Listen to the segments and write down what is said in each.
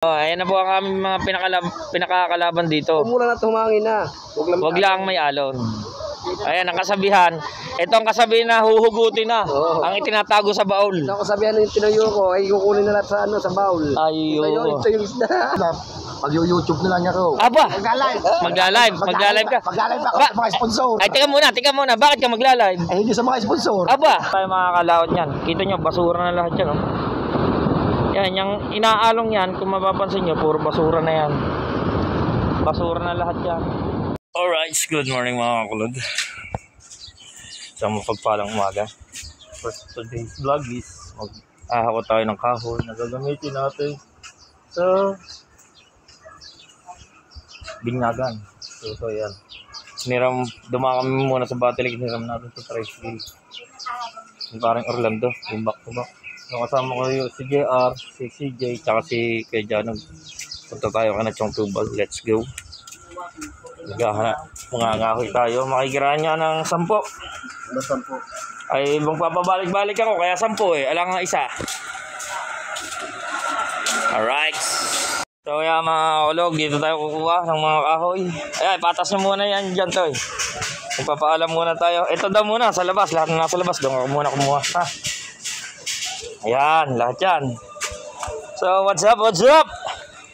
Oh, ayan na po ang aming mga pinakakalaban dito. Umula na tumangin na. Huwag lang may alon. Ayan ang kasabihan. Ito ang kasabihan na huhugutin na. Ang itinatago sa baul. Ito ang kasabihan ng tinayo ko ay kukunin na lahat sa sa baul. Ayo. Ito yung isda. Mag-YouTube na lang ako. Aba. Magla-live ka. Magla-live ako sa mga sponsor. Ay, teka muna. Bakit ka magla-live? Ay, hindi sa mga sponsor. Aba. Tayo mga kalaot niyan. Kita nyo, basura na lahat yan. Oh. Yan, yung inaalong yan, kung mapapansin nyo, puro basura na yan. Basura na lahat yan. Alright, good morning mga kakulod. Sa mapagpalang umaga. First today's vlog is mag-ahakot tayo ng kahoy na gagamitin natin sa binyagan. So yan. Dumakami muna sa battery, hiniram natin sa tricycle. Yung parang Orlando, yung back to back. So, kasama ko yung si JR, si CJ, tsaka si Kuya Janog. Punta tayo ka na Chong Tubal. Let's go. Mga ngahoy tayo. Makikiraan niya ng 10. Ano 10? Ay, magpapabalik-balik ako. Kaya 10 eh. Alang nga isa. Alright. So, yan mga kulog. Dito tayo kukuha ng mga kahoy. Ayan, patas nyo muna yan dyan to eh. Magpapaalam muna tayo. Ito daw muna sa labas. Lahat na nasa labas. Doon ako muna kumuha. Ha? Ayan, lahat yan. So, what's up?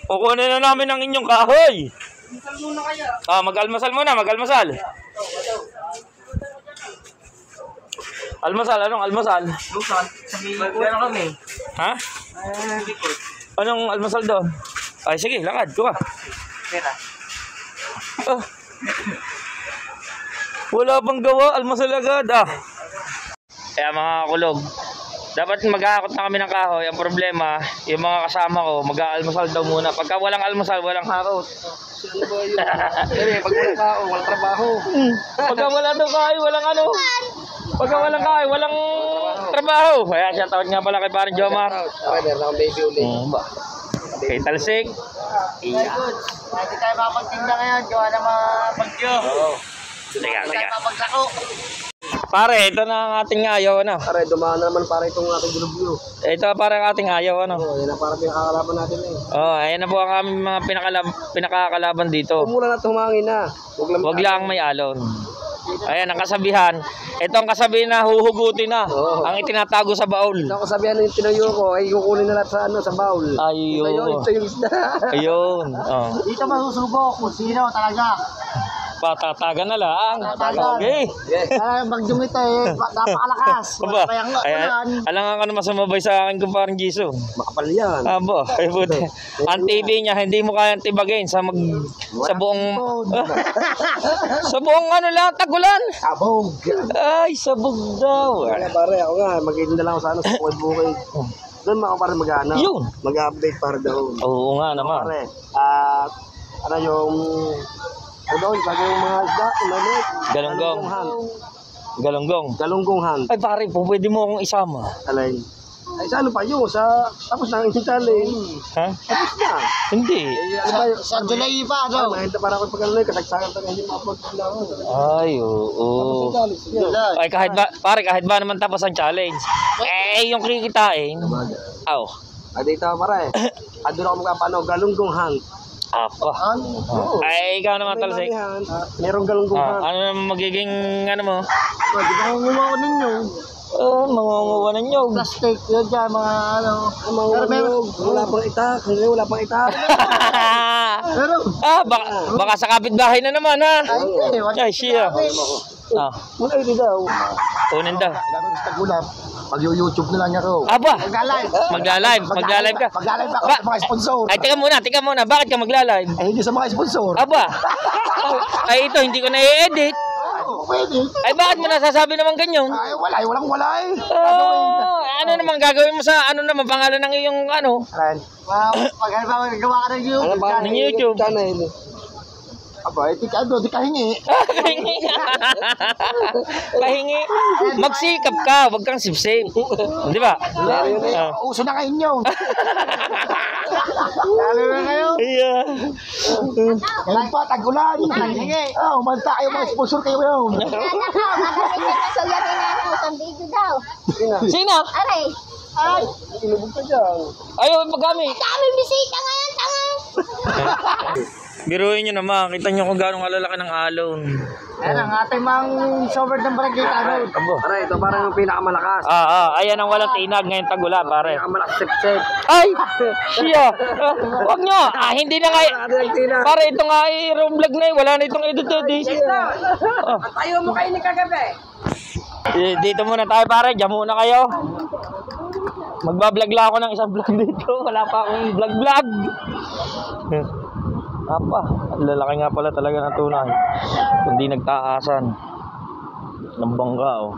Kukunin na namin ang inyong kahoy. Almasal muna kaya? Mag-almasal muna, Almasal, anong almasal? Almasal, sabihin kami. Ha? Anong almasal doon? Ay, sige, lakad, kuha. Wala bang gawa, almasal agad Kaya mga kulog, dapat mag-aakot na kami ng kahoy. Ang problema, yung mga kasama ko, mag-aalmusal daw muna. Pagka walang almusal, walang hakot. Pag walang kao, walang trabaho. Pagka wala daw kahoy, walang ano. Pagka walang kahoy, walang trabaho. Kaya siya tawad nga pala kay parang Jomar. Okay, meron akong baby ulit. Kay Talsik. Hindi tayo mapagtinda ngayon. Gawa na mga bagyo. Teka. Papagsako. Pare, ito na ang ating ayaw, ano? Pare, dumaan na naman para itong ating gulubyo. Ito para ang ating ayaw, ano? Yan na para pinakakalaban natin Ayan na po ang aming mga pinakakalaban dito. Umula na tumangin na. Huwag lang may alon. Ayan ang kasabihan. Ito ang kasabihan na huhugutin na. Ang itinatago sa baul. Ito ang kasabihan ng tinayo ko ay kukunin na lahat sa baul. Ayo. Ito yung isda. Ayun. Dito masusubok kung sino talaga. Patatagan na lang. Okay. Bagyong ito napakalakas. Alam nga ano masumabay sa akin kung parang Giso. Makapal yan. Abo. Ay buti. Ang TV niya hindi mo kayang tibagin sa buong sa buong ano lang tagulan. Sabog. Ay sabog daw. Pare ako nga mag-iinda lang ako sa sa bukid. Doon pare mag-ano. Mag-update para doon. Oo nga naman. Pare. Ano yung doon, bagay yung mga isda, umalit. Galunggong hunt. Ay pare, pwede mo akong isama. Alay. Ay, sa ano pa yun? Tapos na yung challenge. Ha? Tapos na. Hindi. Sa July pa, no? Ay, para ako pag-alay, kasagsagan pa hindi mapag-alay. Ay, oo. Ay, kahit ba naman tapos ang challenge. Yung kikitain. Dito, pare. Doon ako magkapano, galunggong hunt. Ay, ikaw naman Talsik. Merong galunggong hunt. Ano naman magiging ano mo? Di ba mangunguha ko ninyo? Mangunguha ninyo. Plastic, yun dyan, mga ano. Wala pang itak. Wala pang itak. Baka sa kapitbahay na naman ha. Ay, siya. Muna ito daw. Kunin daw. Mag-YouTube na lang ako. Aba. Magla-live ka. Magla-live ako sa mga sponsor. Ay, teka muna. Bakit ka magla-live? Ay, hindi sa mga sponsor. Aba. Ay, ito, hindi ko na i-edit. Pwede. Ay, bakit mo nasasabi naman ganyan? Ay, walang wala ano naman gagawin mo sa, ano naman, pangalan ng iyong, ano? Pag-gawa ka ng YouTube channel. Aba, di kahingi. Kahingi. Magsikap ka, wag kang sipsip. Di ba? Uso na kayo nyo. Lalo na kayo? Iya. Ngayon pa, tag-ulan. Umanta kayo, mga sponsor kayo yun. Sino? Ay, inubog ka dyan. Ayaw, pagkami. Kami bisita ngayon, Biruin nyo naman, kita nyo kung gano'ng kalalaki ng alon. Ayan ang ating mga sober ng barangay tanod. Abo. Pare, ito parang yung pinakamalakas. Ayan ang walang tinag ngayon tagula, pare. Pinakamalakas sip-sip. Ay! Siya! Huwag nyo! Hindi na nga pare, ito nga i-room vlog na wala na itong edited. Tayo mo kayo ni kagabi. Dito muna tayo, pare. Diyan muna kayo. Magbablog lang ako ng isang vlog dito. Wala pa akong vlog. Apa, lalaki nga pala talaga ng tunay. Kundi nagtaasan ng bangga, oh.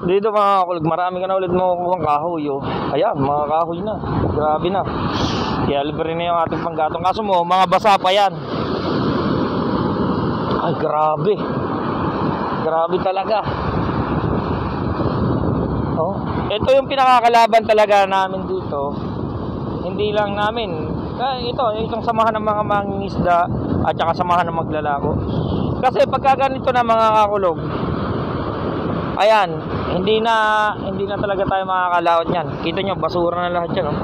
Dito mga kakulog, marami ka na ulit makukuha ng kahoy, oh. Ayan, mga kahoy na. Grabe na. Kaya libre na yung ating panggatong. Kaso mo, mga basa pa yan. Ay, grabe. Grabe talaga. Oh, ito yung pinakakalaban talaga namin dito. Hindi lang namin. Itong samahan ng mga mangingisda at saka samahan ng maglalako. Kasi pagka ganito na mga kakulog, ayan, hindi na talaga tayo makakalawat yan. Kita nyo, basura na lahat yan, oh.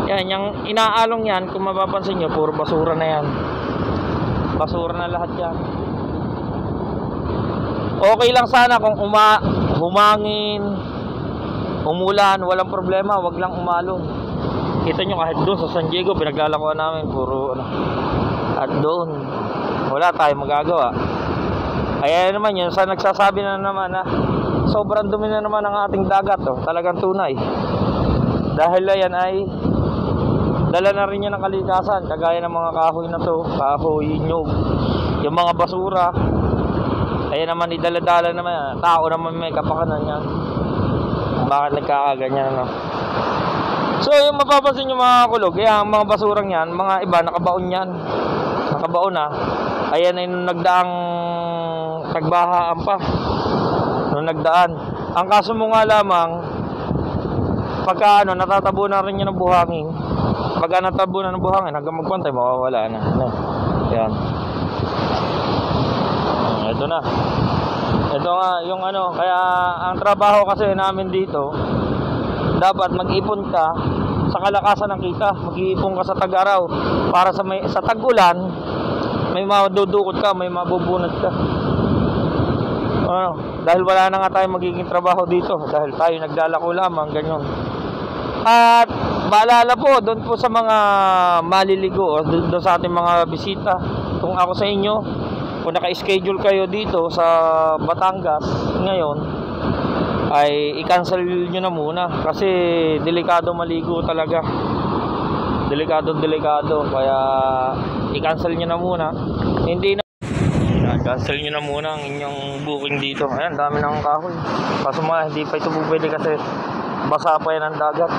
Yan, yung inaalong yan, kung mapapansin nyo, puro basura na yan. Basura na lahat yan. Okay lang sana kung humangin, umulan, walang problema, wag lang umalon. Kita nyo kahit doon sa San Diego, pinaglalakuan namin, puro ano. At doon, wala tayong magagawa. Kaya naman yun, sa nagsasabi na naman na sobrang dumi na naman ang ating dagat, oh. Talagang tunay. Dahil yan ay dala na rin yan ng kalikasan, kagaya ng mga kahoy na to, kahoy, nyug, yung mga basura. Ayan naman, idala-dala naman yan. Tao naman may kapakanan yan. Bakit nagkakaganyan, no? So, yung mapapansin nyo mga kulog, kaya ang mga basurang yan, mga iba, nakabaon yan. Nakabaon na. Ayan ay nung nagdaang tagbahaan pa. Nung nagdaan. Ang kaso mo nga lamang, pagka natatabunan rin yan ng buhangin. Pagka natabunan ng buhangin, hanggang magpantay, mawawala na. Ayan. Ito na. Ito nga yung kaya ang trabaho kasi namin dito, dapat mag-ipon ka sa kalakasan ng kita, mag-iipon ka sa tag-araw para sa tag-ulan may madudukot ka, may mabubunot ka. Dahil wala na nga tayo magiging trabaho dito dahil tayo naglalako lamang ganyan. At paalala po doon po sa mga maliligo o doon sa ating mga bisita, kung ako sa inyo, kung naka-schedule kayo dito sa Batangas ngayon, ay i-cancel nyo na muna kasi delikado maligo talaga. Delikado. Kaya i-cancel nyo na muna. Cancel nyo na muna ang inyong booking dito. Ayan, dami ng kahoy. Kaso hindi pa ito pwede kasi basa pa yan ang dagat.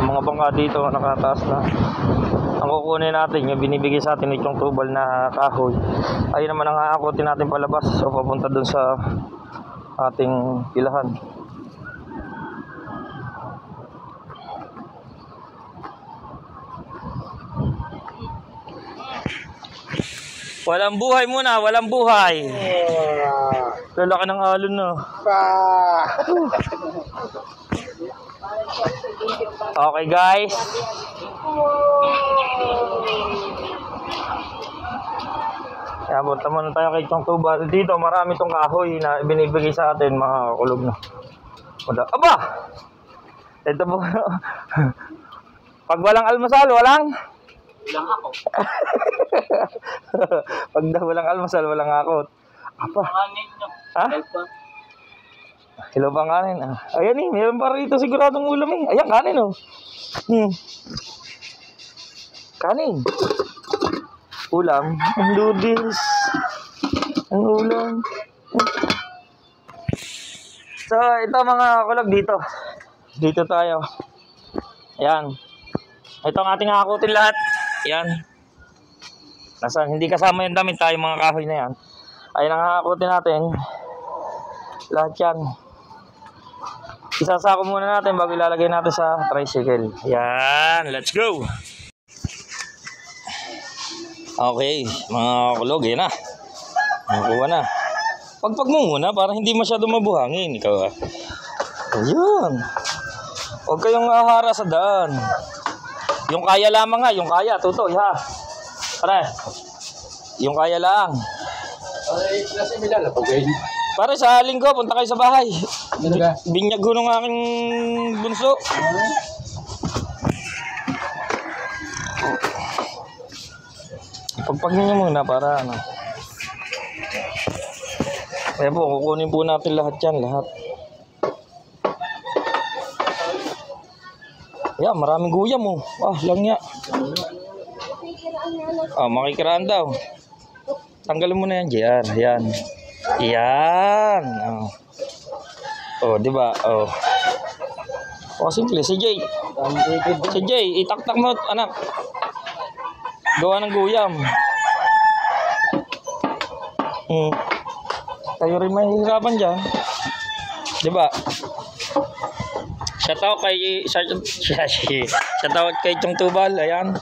Ang mga bangka dito nakataas na. Ang kukunin natin, yung binibigay sa atin itong tubal na kahoy, ayun naman ang aakotin natin palabas o papunta dun sa ating pilahan. Walang buhay muna, walang buhay. Lalaki ng alon na. Okay guys. Kaya punta muna tayo kay itong tubal. Dito marami itong kahoy na binibigay sa atin mga kulog na. Aba! Ito po. Pag walang almusal, walang ako. Pag walang almusal, walang ako. Apa? Ha? Hello, kanin. Ayan eh, mayroon pa rito siguradong ulam eh. Ayan, kanin oh. Kanin. Ulam. Ang noodles. Ang ulam. So, ito mga kulog dito. Dito tayo. Ayan. Ito ang ating hakutin lahat. Ayan. Hindi kasama yung damit tayo mga kahoy na yan. Ayan ang hakutin natin. Lahat yan. Isasako muna natin bago ilalagay natin sa tricycle. Ayan. Let's go. Okay. Mga kulog. Ayan na. Nakuha na. Pagpag mo muna para hindi masyado mabuhangin. Ikaw ah. Ayan. Huwag kayong ahara sa daan. Yung kaya lamang nga, yung kaya, tutoy ha. Pare, yung kaya lang. Ay, nasa Milala po, guys. Pare, sa linggo, punta kayo sa bahay. Binyag ho ng aking bunso. Ipagpag niyo muna para ano. Kaya po, kukunin po natin lahat yan, lahat. Yeah, maraming guyam oh. Lang ya. Makikiraan daw. Tanggalin mo na yan, JR. Yan. Yan. Di ba? Simple. Si Jay. Si Jay, itaktak mo, anak. Gawa ng guyam. Tayo rin mahihirapan dyan. Di ba? Shoutout kay Chong Tubal. Ayan.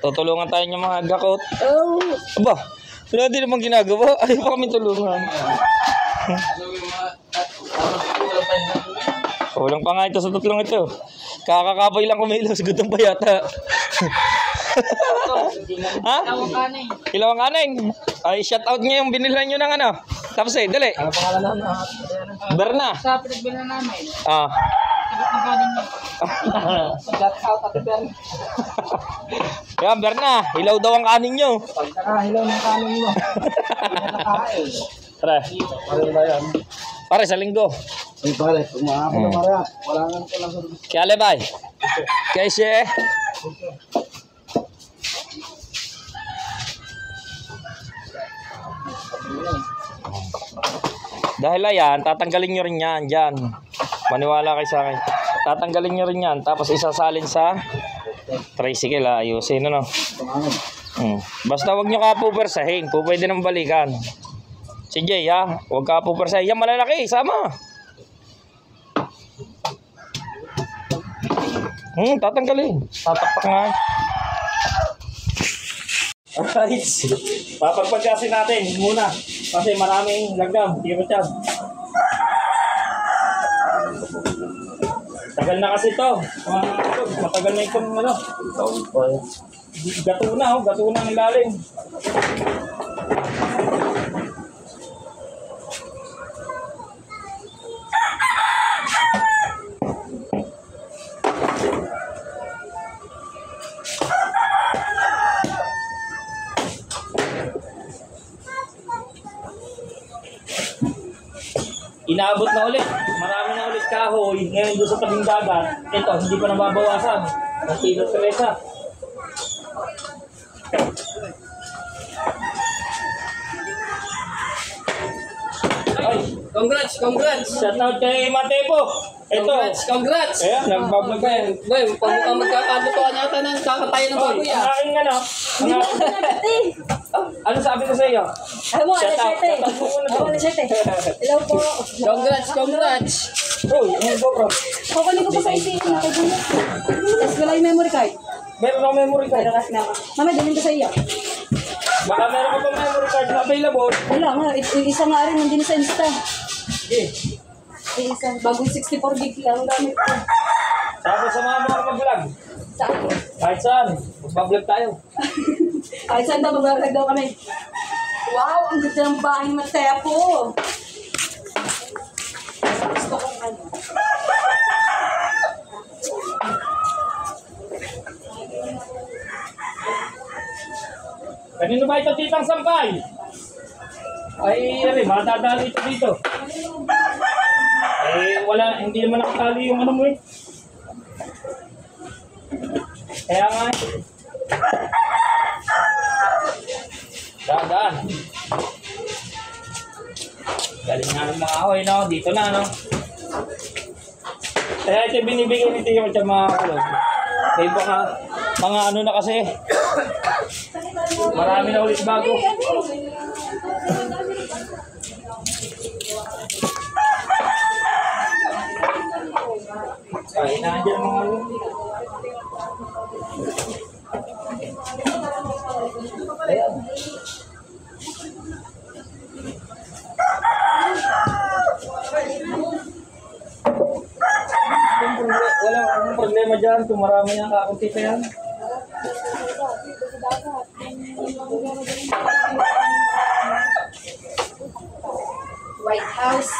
Tutulungan tayo ng mga gakot. Aba, wala din naman ginagawa. Ayaw pa kami tulungan. Walang pa nga ito sa tatlong ito. Kakakapay lang kumilos. Gutong pa yata. Ha? Kilawang kanin. Ay, shoutout nyo yung binilhan nyo ng ano. Tapos dali. Ano pangalan na? Berna. Sa pinagbilan namin. Sagot ng kanin niya. Shoutout at Berna. Yan, Berna. Hilaw daw ang kanin nyo. Pagkakahilaw ng kanin mo. Nakakain. Tara. Ano ba yan? Pare, sa linggo. Ay, pare, kumahapon na Maria. Wala nga ko lang sa rubis. Kaya lebay. Kaya dahil ayan, tatanggalin nyo rin yan dyan. Maniwala kayo sa akin. Tatanggalin nyo rin yan. Tapos isasalin sa tricycle. Ayusin, ano? Basta wag nyo kapupersahin. Pwede nang balikan. Si Jay, ha? Huwag kapupersahin. Yan, malalaki. Sama. Tatanggalin. Tatakpak nga. Alright. Papagpagkasin natin muna. Kasi maraming lagam. Tira siya. Tagal na kasi ito. Matagal na itong ano. Gato na, gato na ang ilalim. Inaabot na ulit. Marami na ulit kahoy. Ngayon doon sa tabing dagat. Ito, hindi pa nababawasan. Ang kilo Teresa. Ay, Congrats! shoutout kay Matepo. Ito. Congrats! Ayan, nagbablog ka yan. Boy, mukhang magkakalutuan yata ng kakatayan ng baboy Ang aking ano? Ano sabi ko sa iyo? Alam mo, alas 7. Alas 7. Hello po. Congrats! Uy, ano ba bro? Kukunin ko pa sa ICU. Tapos wala yung memory card. Meron akong memory card. Mama, dalhin ko sa iyo. Baka meron ka pang memory card na available. Wala nga, isa nga rin nandun sa Insta. Okay. Isa, bagong 64 gig lang gamit ko. Tapos sa mga mag-vlog. Saan? Kahit saan, mag-vlog tayo. Ay, saan daw mag-vlog daw kami? Wow, ang ganda ng bahay ng Matepo. Gusto kong ano. Kanino ba ito titang sampay? Ay, matadali ito dito. Wala, hindi naman nakatali yung ano mo eh. Kaya nga eh. Daan. Galing nga ng mga ahoy, no? Dito na, no? Kaya ito binibigay nito yung sa mga kulog. Kaya baka mga ano na kasi. Marami na ulit bago. Ay, nandiyan mga ano. Ayan. Wala akong problema dyan kung marami mamaya kakunti pa yan. White House.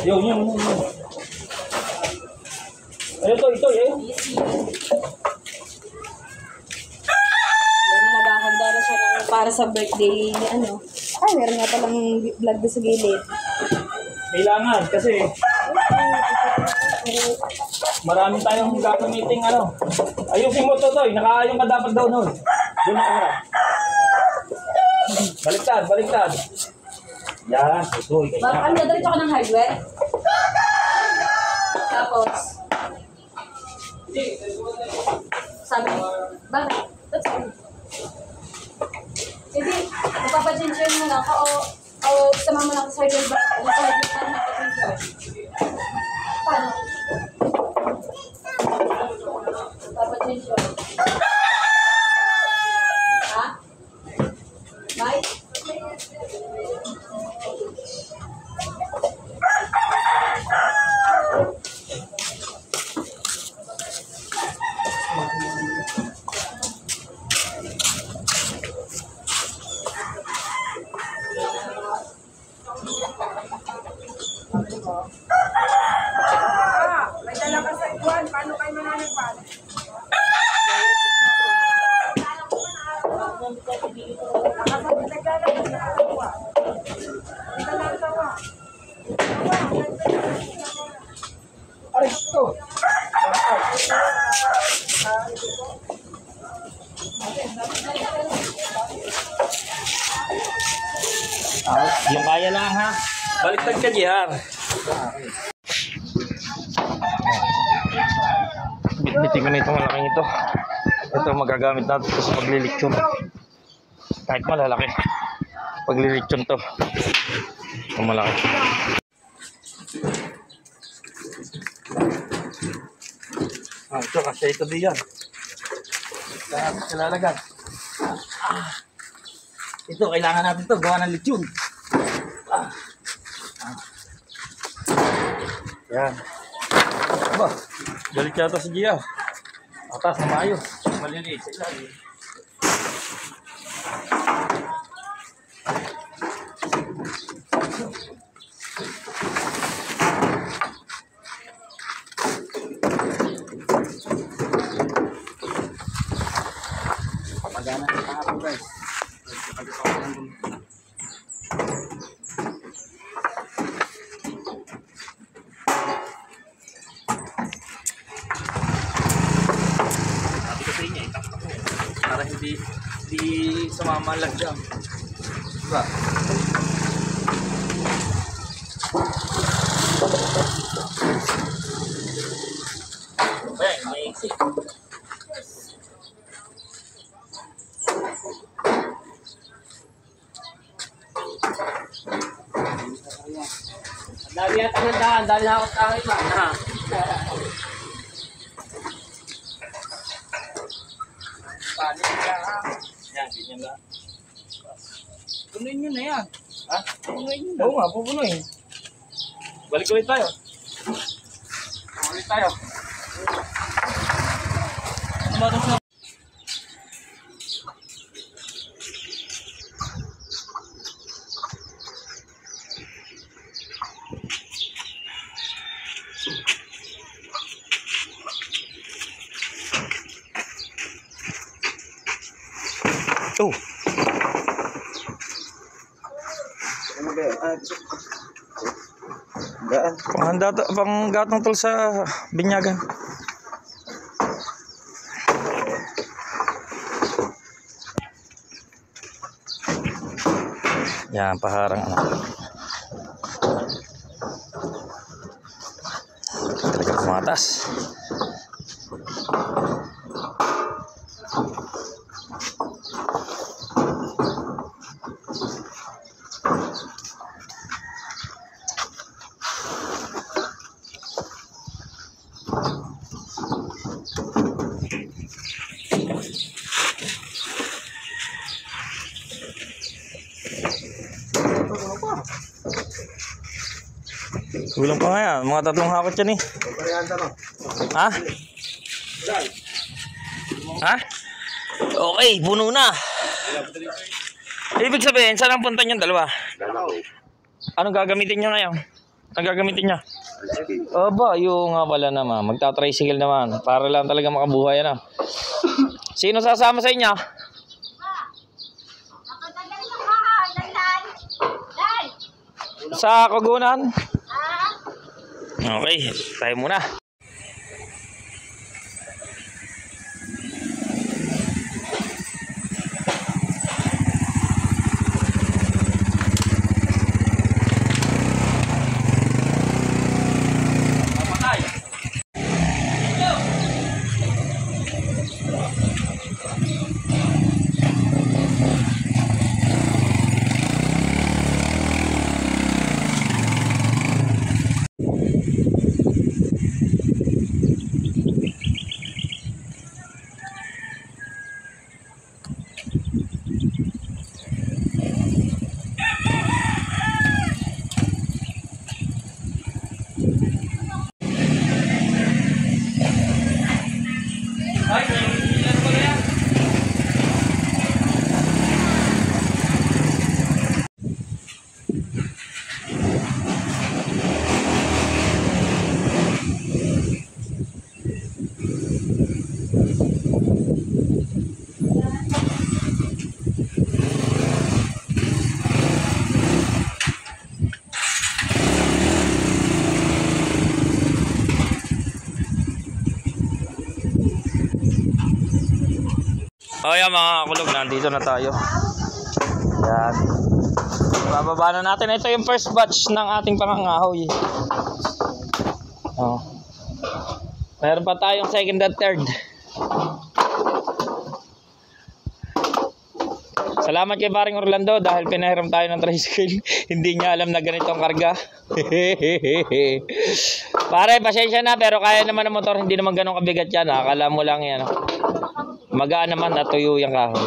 Yun. Ayun to, ito, eh. Yan na, naghahanda na siya ng para sa birthday ni ano. Ay, meron nga palang vlog doon sa gilid. Kailangan, kasi maraming tayong gagamiting ano. Ayusin mo to, Toy. Nakaayong ka dapat daw nun. Doon na ka. Baliktad. Yan, ito. Ano, diretso ka ng hardware? Tapos, sabi, bakit? That's all. Hindi, magpapaginger mo lang ka o sama mo lang sa hardware ba? Ano sa hardware ka magpapaginger? Paano? Magpapaginger. Ha? Mike? May dala ka sa iguan, paano kayo mananagpal? Ay, ito. Yung kaya lang ha. Baliktad ka, JR. Bitbitin ko na itong malaking ito. Ito magagamit natin ito sa paglilitsyon. Kahit malalaki. Paglilitsyon to. Ito malaki. Ito kasi ito diyan. Kalalagay. Ito, kailangan natin ito. Gawa ng lechon. Yan. Aba, galit yata si Gia. Atas na maayos. Maliliit sa ilalim. Pagana ng kahapon guys. Para hindi sumama lang dyan. Diba? Ayan, may exit. Ang dami yata ng daan, dahil ako sa akin lang. Paano yan? Yan, ganyan lang. Punuin nyo na yan. Ha? Punuin nyo na. Oo nga, pupunuin. Balik ulit tayo. Balik tayo. Tumatas na. Oh. Panggatong tol sa binyagan. Yan, paharang ano. Talaga kumatas. Gulang pa nga yan. Mga 3 hakot yan eh. Ha? Ha? Okay, puno na. Ibig sabihin, saan ang punta niyan dalawa? Anong gagamitin niya ngayon? Anong gagamitin niya? Aba, yung nga pala naman. Magta-tricycle naman. Para lang talaga makabuhay na. Sino sasama sa inyo? Sa Kagunan? Okay, tayo muna. O yan mga kulog, nandito na tayo. Yan. Bababa na natin. Ito yung first batch ng ating pangangahoy. Oh. Meron pa tayong second at third. Salamat kay paring Orlando dahil pinahiram tayo ng tricycle. Hindi niya alam na ganito ang karga. Pare, pasensya na pero kaya naman ng motor. Hindi naman ganun kabigat yan. Akala mo lang yan. Magaan naman at tuyo yung kahoy.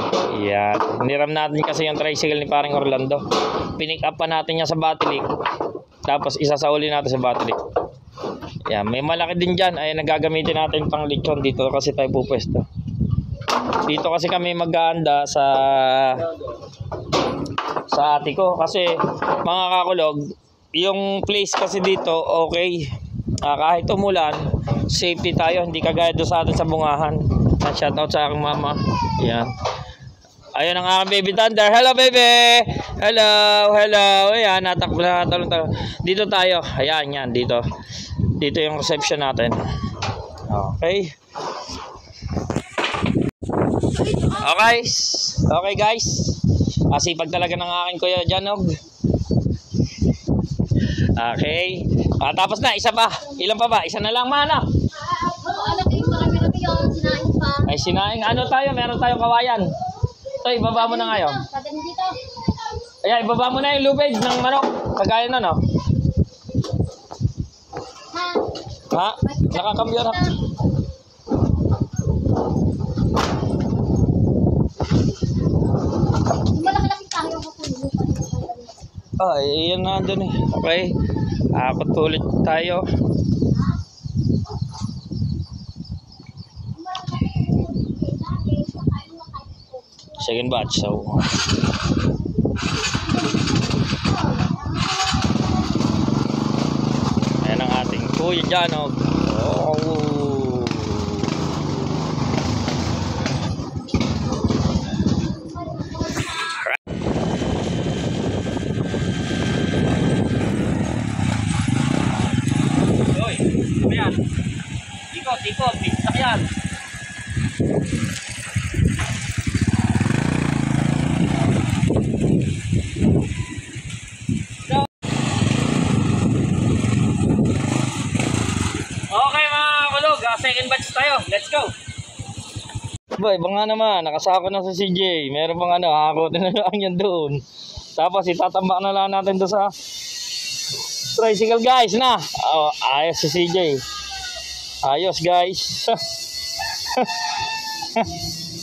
Yan. Hiniram natin kasi yung tricycle ni paring Orlando. Pinick up pa natin yan sa Batilik. Tapos isasauli natin sa Batilik. Yan. May malaki din dyan. Ay nagagamitin natin pang lechon dito kasi tayo pupwesto. Dito kasi kami mag-aanda sa ate ko. Kasi mga kakulog, yung place kasi dito okay. Kahit umulan, safety tayo. Hindi kagaya doon sa atin sa Bungahan. Shoutout sa aking mama. Yan. Ayun ang aking baby Thunder. Hello baby. Hello. Hello. Ayan. Natakbo na. Dito tayo. Ayan. Yan. Dito. Dito yung reception natin. Okay. Okay. Okay guys. Asipag talaga ng aking kuya Janog. Okay. Tapos na. Isa pa. Ilan pa ba? Isa na lang mana. Ay sinaing, ano tayo? Meron tayong kawayan. Ito, ibaba mo na ngayon. Ayan, ibaba mo na yung lubid ng manok. Kagaya na, no? Ha? Nakakambyo na. Ay, yan na doon eh. Okay. Akot ulit tayo. Second batch, so ayan ang ating Kuya Janog. Oh. Yoy, ayan. Ikot, pizza yan. Okay mga kulog, second batch tayo. Let's go. Boy, baka naman, nakasako na sa CJ. Meron pang ano, hakotin na lang yan doon. Tapos itatambak na lang natin doon sa tricycle guys na. Oh, ayos si CJ. Ayos guys.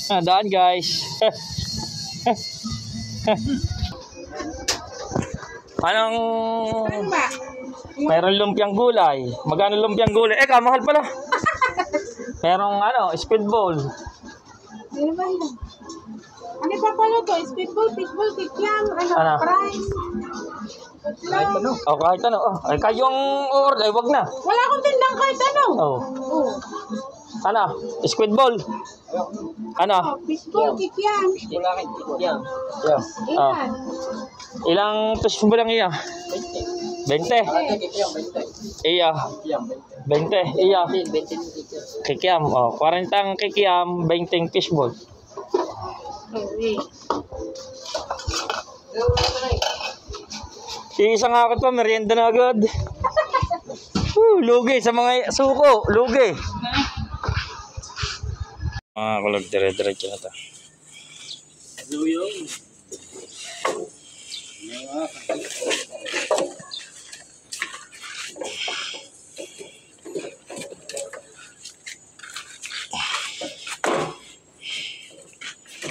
Daan guys. Saan ba? Meron lumpiang gulay. Magkano lumpiang gulay? Mahal pala. Merong speedball. Ano ba yun? Ano pa pala to? Speedball, fishball, kikyam, Ano? price. Kahit ano. Kahit ano. Ay, kayong order, wag na. Wala akong tindang kahit ano. Oh. Oo. Squidball. Fishball, kikyam. Wala kang yan. Yeah. Ilan? Ilang fishball lang iya? 20. Iya. 20. Iya. Kikiam. 40 kikiam, 20 fishball. Isang akot pa, merienda na agad. Lugi sa mga suko. Lugi. Kulog, dire-diretso na ito.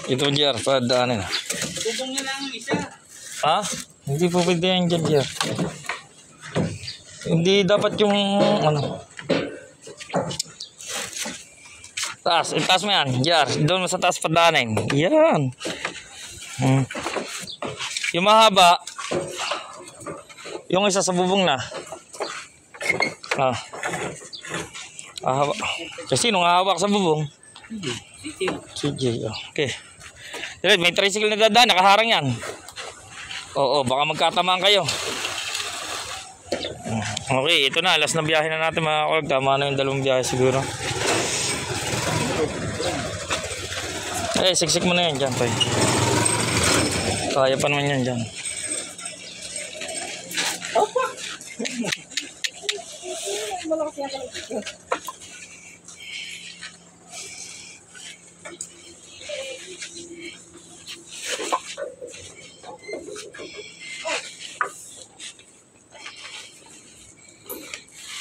Ito, Jer, padaanin na. Bubong na lang isa. Ha? Hindi po pwede yan dyan, Jer. Hindi dapat yung taas. Itaas mo yan, Jer. Doon mo sa taas padaanin. Yan. Yung mahaba, yung isa sa bubong na. Kasi nung hawak sa bubong? Sige. Okay. May tricycle na dadaan, nakaharang yan. Oo, baka magkatamaan kayo. Okay, ito na, last na biyahe na natin mga kakulog. Tama na yung 2 biyahe siguro. Siksik mo na yan dyan, Toy. Kaya pa naman yan dyan.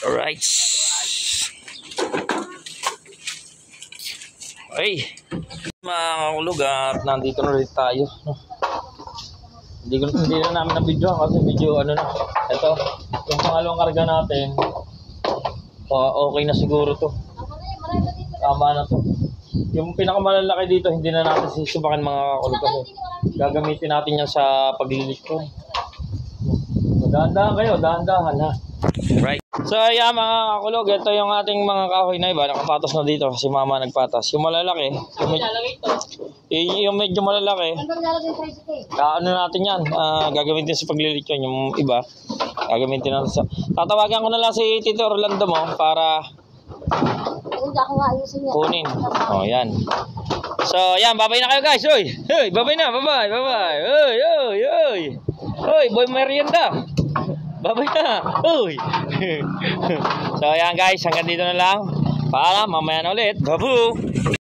Alright. Okay. Mga kakulog, at nandito na ulit tayo. Hindi na namin na-video kasi video ito, yung pangalawang karga natin. Okay na siguro to. Tama na to. Yung pinakamalalaki dito, hindi na natin sisubukan mga kakulog kasi gagamitin natin yan sa paglilis ko. Dahan-dahan kayo, dahan-dahan ha. Right. So yeah mga kakulog, ito yung ating mga kahoy na iba. Nakapatos na dito kasi mama nagpatas. Yung malalaki, yung medyo malalaki, natin yan. Gagamitin sa paglilit yun. Yung iba, gagamitin natin sa... Tatawagan ko na lang si Tito Orlando mo para kunin. Yan. So yan, babay na kayo guys. Hoy, babay na, babay. Hoy, boy merienda. Babay na. Uy. So ayan guys, hanggang dito na lang. Paalam, mamaya na ulit. Babu.